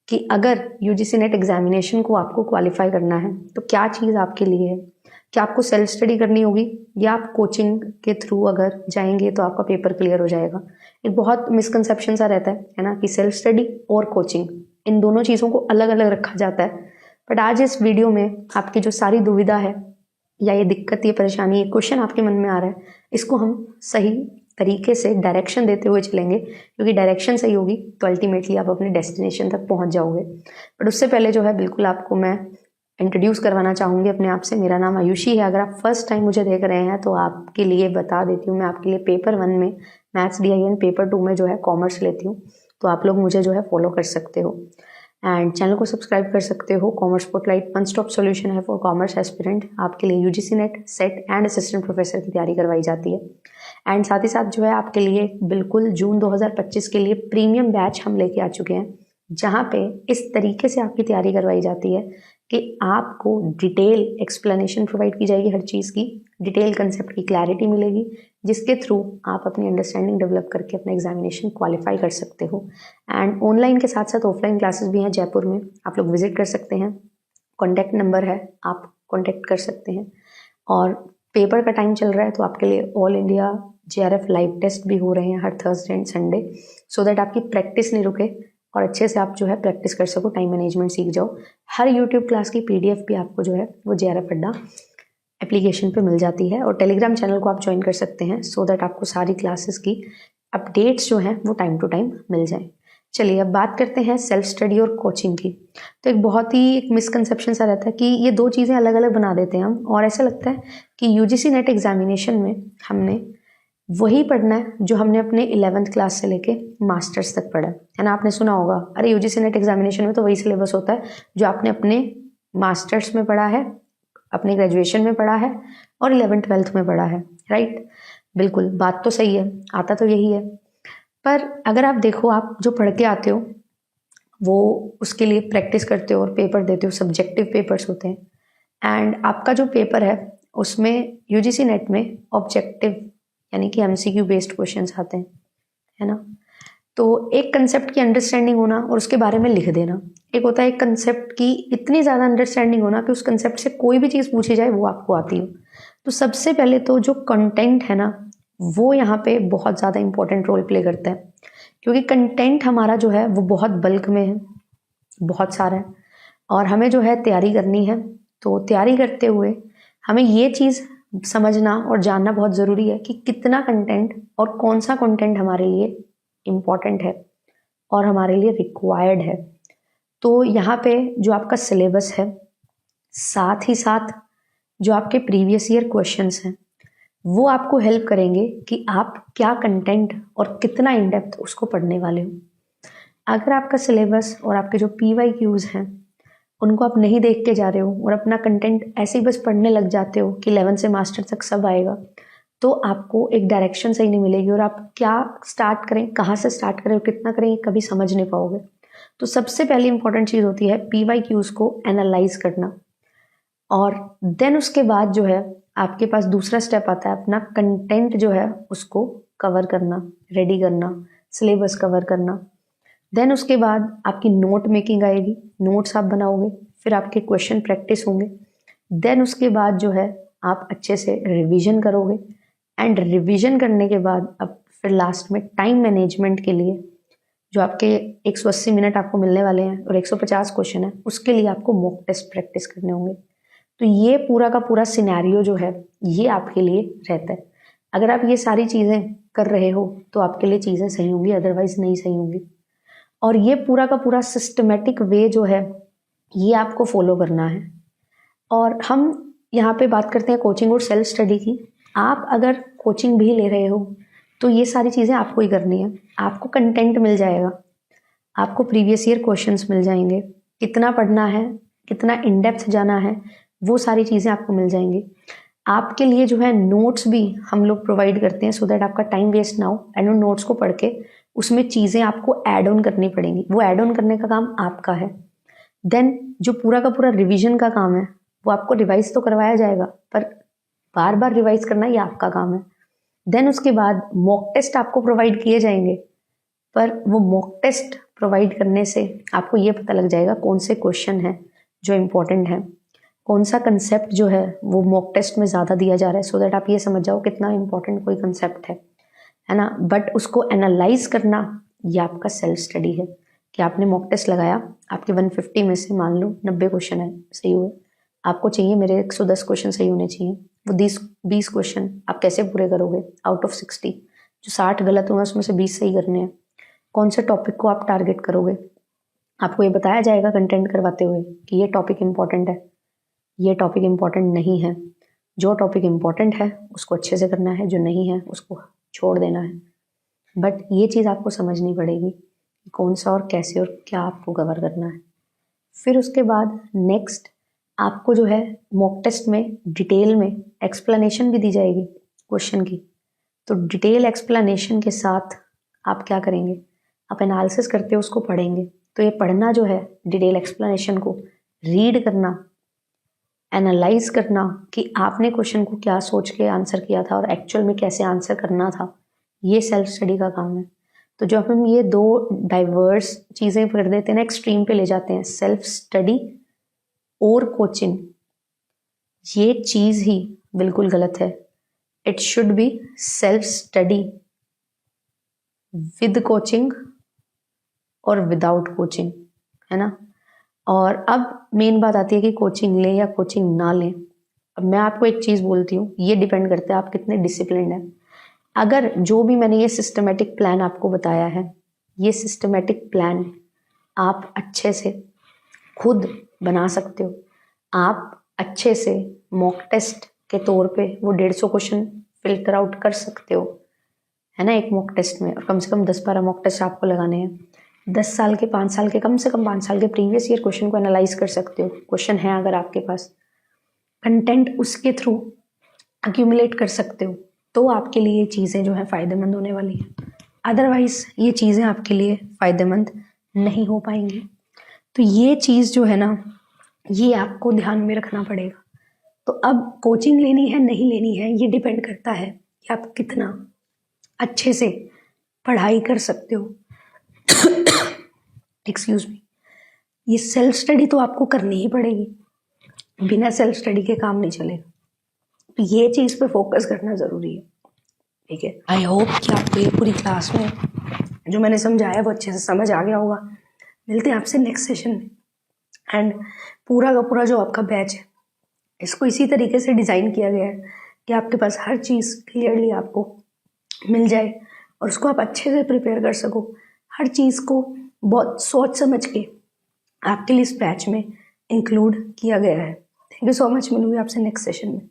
कि अगर UGC net examination को आपको क्वालिफाई करना है तो क्या चीज़ आपके लिए है। क्या आपको सेल्फ स्टडी करनी होगी या आप कोचिंग के थ्रू अगर जाएंगे तो आपका पेपर क्लियर हो जाएगा। एक बहुत मिसकंसेप्शन सा रहता है ना, कि सेल्फ स्टडी और कोचिंग, इन दोनों चीज़ों को अलग अलग रखा जाता है। बट आज इस वीडियो में आपकी जो सारी दुविधा है या ये दिक्कत, ये परेशानी, ये क्वेश्चन आपके मन में आ रहा है, इसको हम सही तरीके से डायरेक्शन देते हुए चलेंगे, क्योंकि डायरेक्शन सही होगी तो अल्टीमेटली आप अपने डेस्टिनेशन तक पहुंच जाओगे। बट उससे पहले जो है बिल्कुल आपको मैं इंट्रोड्यूस करवाना चाहूँगी अपने आप से। मेरा नाम आयुषी है। अगर आप फर्स्ट टाइम मुझे देख रहे हैं तो आपके लिए बता देती हूँ, मैं आपके लिए पेपर 1 में मैथ्स DIN, पेपर 2 में जो है कॉमर्स लेती हूँ, तो आप लोग मुझे जो है फॉलो कर सकते हो एंड चैनल को सब्सक्राइब कर सकते हो। Commerce spotlight one stop solution है फॉर कॉमर्स एस्पिरेंट। आपके लिए UGC net, set and assistant professor की तैयारी करवाई जाती है एंड साथ ही साथ जो है आपके लिए बिल्कुल जून 2025 के लिए प्रीमियम बैच हम लेके आ चुके हैं, जहाँ पे इस तरीके से आपकी तैयारी करवाई जाती है कि आपको डिटेल एक्सप्लेनेशन प्रोवाइड की जाएगी, हर चीज़ की डिटेल कंसेप्ट की क्लैरिटी मिलेगी, जिसके थ्रू आप अपनी अंडरस्टैंडिंग डेवलप करके अपना एग्जामिनेशन क्वालिफाई कर सकते हो। एंड ऑनलाइन के साथ साथ ऑफलाइन क्लासेस भी हैं जयपुर में, आप लोग विजिट कर सकते हैं। कॉन्टैक्ट नंबर है, आप कॉन्टैक्ट कर सकते हैं। और पेपर का टाइम चल रहा है तो आपके लिए all India JRF live test भी हो रहे हैं हर Thursday and Sunday, so that आपकी प्रैक्टिस नहीं रुके और अच्छे से आप जो है प्रैक्टिस कर सको, टाइम मैनेजमेंट सीख जाओ। हर यूट्यूब क्लास की PDF भी आपको जो है वो JRF अड्डा एप्लीकेशन पे मिल जाती है, और टेलीग्राम चैनल को आप ज्वाइन कर सकते हैं, सो दैट आपको सारी क्लासेस की अपडेट्स जो हैं वो टाइम टू टाइम मिल जाएं। चलिए अब बात करते हैं सेल्फ स्टडी और कोचिंग की। तो एक बहुत ही एक मिसकंसेप्शन सा रहता है कि ये दो चीज़ें अलग अलग बना देते हैं हम, और ऐसा लगता है कि यूजीसी नेट एग्जामिनेशन में हमने वही पढ़ना है जो हमने अपने 11th क्लास से लेके मास्टर्स तक पढ़ा है ना। आपने सुना होगा, अरे यूजीसी नेट एग्जामिनेशन में तो वही सिलेबस होता है जो आपने अपने मास्टर्स में पढ़ा है, अपने ग्रेजुएशन में पढ़ा है और 11th-12th में पढ़ा है, राइट। बिल्कुल बात तो सही है, आता तो यही है। पर अगर आप देखो, आप जो पढ़ के आते हो वो उसके लिए प्रैक्टिस करते हो और पेपर देते हो, सब्जेक्टिव पेपर्स होते हैं। एंड आपका जो पेपर है उसमें यूजीसी नेट में ऑब्जेक्टिव यानी कि MCQ बेस्ड क्वेश्चंस आते हैं, है ना। तो एक कंसेप्ट की अंडरस्टैंडिंग होना और उसके बारे में लिख देना, एक होता है एक कंसेप्ट की इतनी ज़्यादा अंडरस्टैंडिंग होना कि उस कंसेप्ट से कोई भी चीज़ पूछी जाए वो आपको आती हो। तो सबसे पहले तो जो कंटेंट है ना, वो यहाँ पे बहुत ज़्यादा इंपॉर्टेंट रोल प्ले करता है, क्योंकि कंटेंट हमारा जो है वो बहुत बल्क में है, बहुत सारा है, और हमें जो है तैयारी करनी है। तो तैयारी करते हुए हमें ये चीज़ समझना और जानना बहुत ज़रूरी है कि कितना कंटेंट और कौन सा कंटेंट हमारे लिए इम्पॉर्टेंट है और हमारे लिए रिक्वायर्ड है। तो यहाँ पे जो आपका सिलेबस है, साथ ही साथ जो आपके प्रीवियस ईयर क्वेश्चंस हैं, वो आपको हेल्प करेंगे कि आप क्या कंटेंट और कितना इन डेप्थ उसको पढ़ने वाले हो। अगर आपका सिलेबस और आपके जो PYQs हैं उनको आप नहीं देख के जा रहे हो और अपना कंटेंट ऐसे ही बस पढ़ने लग जाते हो कि 11 से मास्टर तक सब आएगा, तो आपको एक डायरेक्शन सही नहीं मिलेगी और आप क्या स्टार्ट करें, कहाँ से स्टार्ट करें और कितना करें, ये कभी समझ नहीं पाओगे। तो सबसे पहली इंपॉर्टेंट चीज़ होती है PYQs को एनालाइज करना, और देन उसके बाद जो है आपके पास दूसरा स्टेप आता है अपना कंटेंट जो है उसको कवर करना, रेडी करना, सिलेबस कवर करना। देन उसके बाद आपकी नोट मेकिंग आएगी, नोट्स आप बनाओगे, फिर आपके क्वेश्चन प्रैक्टिस होंगे। देन उसके बाद जो है आप अच्छे से रिवीजन करोगे, एंड रिवीजन करने के बाद अब फिर लास्ट में टाइम मैनेजमेंट के लिए जो आपके 180 मिनट आपको मिलने वाले हैं और 150 क्वेश्चन है, उसके लिए आपको मॉक टेस्ट प्रैक्टिस करने होंगे। तो ये पूरा का पूरा सिनेरियो जो है ये आपके लिए रहता है। अगर आप ये सारी चीज़ें कर रहे हो तो आपके लिए चीज़ें सही होंगी, अदरवाइज नहीं सही होंगी। और ये पूरा का पूरा सिस्टमेटिक वे जो है ये आपको फॉलो करना है। और हम यहाँ पे बात करते हैं कोचिंग और सेल्फ स्टडी की। आप अगर कोचिंग भी ले रहे हो तो ये सारी चीज़ें आपको ही करनी है। आपको कंटेंट मिल जाएगा, आपको प्रीवियस ईयर क्वेश्चंस मिल जाएंगे, कितना पढ़ना है, कितना इन डेप्थ जाना है, वो सारी चीज़ें आपको मिल जाएंगी। आपके लिए जो है नोट्स भी हम लोग प्रोवाइड करते हैं, सो दैट आपका टाइम वेस्ट ना हो। एंड उन नोट्स को पढ़ के उसमें चीज़ें आपको ऐड ऑन करनी पड़ेंगी, वो ऐड ऑन करने का काम आपका है। देन जो पूरा का पूरा रिवीजन का काम है वो आपको रिवाइज तो करवाया जाएगा, पर बार बार रिवाइज करना ये आपका काम है। देन उसके बाद मॉक टेस्ट आपको प्रोवाइड किए जाएंगे, पर वो मॉक टेस्ट प्रोवाइड करने से आपको ये पता लग जाएगा कौन से क्वेश्चन हैं जो इम्पोर्टेंट हैं, कौन सा कंसेप्ट जो है वो मॉक टेस्ट में ज़्यादा दिया जा रहा है, सो दैट आप ये समझ जाओ कितना इम्पोर्टेंट कोई कंसेप्ट है ना। बट उसको एनालाइज करना ये आपका सेल्फ स्टडी है कि आपने मॉक टेस्ट लगाया, आपके 150 में से मान लो 90 क्वेश्चन है सही हुए, आपको चाहिए मेरे 110 क्वेश्चन सही होने चाहिए, वो 20 क्वेश्चन आप कैसे पूरे करोगे आउट ऑफ 60? जो 60 गलत हुए उसमें से 20 सही करने हैं। कौन से टॉपिक को आप टारगेट करोगे? आपको ये बताया जाएगा कंटेंट करवाते हुए कि ये टॉपिक इम्पॉर्टेंट है, ये टॉपिक इम्पॉर्टेंट नहीं है। जो टॉपिक इम्पॉर्टेंट है उसको अच्छे से करना है, जो नहीं है उसको छोड़ देना है। बट ये चीज़ आपको समझनी पड़ेगी कि कौन सा और कैसे और क्या आपको कवर करना है। फिर उसके बाद नेक्स्ट आपको जो है मॉक टेस्ट में डिटेल में एक्सप्लेनेशन भी दी जाएगी क्वेश्चन की। तो डिटेल एक्सप्लेनेशन के साथ आप क्या करेंगे, आप एनालिसिस करते हो उसको पढ़ेंगे। तो ये पढ़ना जो है डिटेल एक्सप्लेनेशन को, रीड करना, एनालाइज करना कि आपने क्वेश्चन को क्या सोच के आंसर किया था और एक्चुअल में कैसे आंसर करना था, ये सेल्फ स्टडी का काम है। तो जब हम ये दो डाइवर्स चीज़ें कर देते हैं ना, एक्सट्रीम पे ले जाते हैं, सेल्फ स्टडी और कोचिंग, ये चीज़ ही बिल्कुल गलत है। It should be self study with coaching और विदाउट कोचिंग, है ना। और अब मेन बात आती है कि कोचिंग लें या कोचिंग ना लें। अब मैं आपको एक चीज़ बोलती हूँ, ये डिपेंड करता है आप कितने डिसिप्लिन्ड हैं। अगर जो भी मैंने ये सिस्टमेटिक प्लान आपको बताया है, ये सिस्टमेटिक प्लान आप अच्छे से खुद बना सकते हो, आप अच्छे से मॉक टेस्ट के तौर पे वो 150 क्वेश्चन फिल्टर आउट कर सकते हो, है ना, एक मॉक टेस्ट में। और कम से कम 10-12 मॉक टेस्ट आपको लगाने हैं। 10 साल के, 5 साल के, कम से कम 5 साल के प्रीवियस ईयर क्वेश्चन को एनालाइज कर सकते हो। क्वेश्चन है अगर आपके पास, कंटेंट उसके थ्रू अक्यूमुलेट कर सकते हो, तो आपके लिए ये चीज़ें जो है फ़ायदेमंद होने वाली हैं। अदरवाइज़ ये चीज़ें आपके लिए फ़ायदेमंद नहीं हो पाएंगी। तो ये चीज़ जो है ना, ये आपको ध्यान में रखना पड़ेगा। तो अब कोचिंग लेनी है नहीं लेनी है, ये डिपेंड करता है कि आप कितना अच्छे से पढ़ाई कर सकते हो। Excuse me. ये सेल्फ स्टडी तो आपको करनी ही पड़ेगी, बिना सेल्फ स्टडी के काम नहीं चलेगा। तो ये चीज़ पे फोकस करना ज़रूरी है, ठीक है। आई होप कि आपको ये पूरी क्लास में जो मैंने समझाया वो अच्छे से समझ आ गया होगा। मिलते हैं आपसे नेक्स्ट सेशन में। एंड पूरा का पूरा जो आपका बैच है, इसको इसी तरीके से डिज़ाइन किया गया है कि आपके पास हर चीज़ क्लियरली आपको मिल जाए और उसको आप अच्छे से प्रिपेयर कर सको। हर चीज़ को बहुत सोच समझ के आपके लिए इस बैच में इंक्लूड किया गया है। Thank you so much. मिलूंगी आपसे नेक्स्ट सेशन में।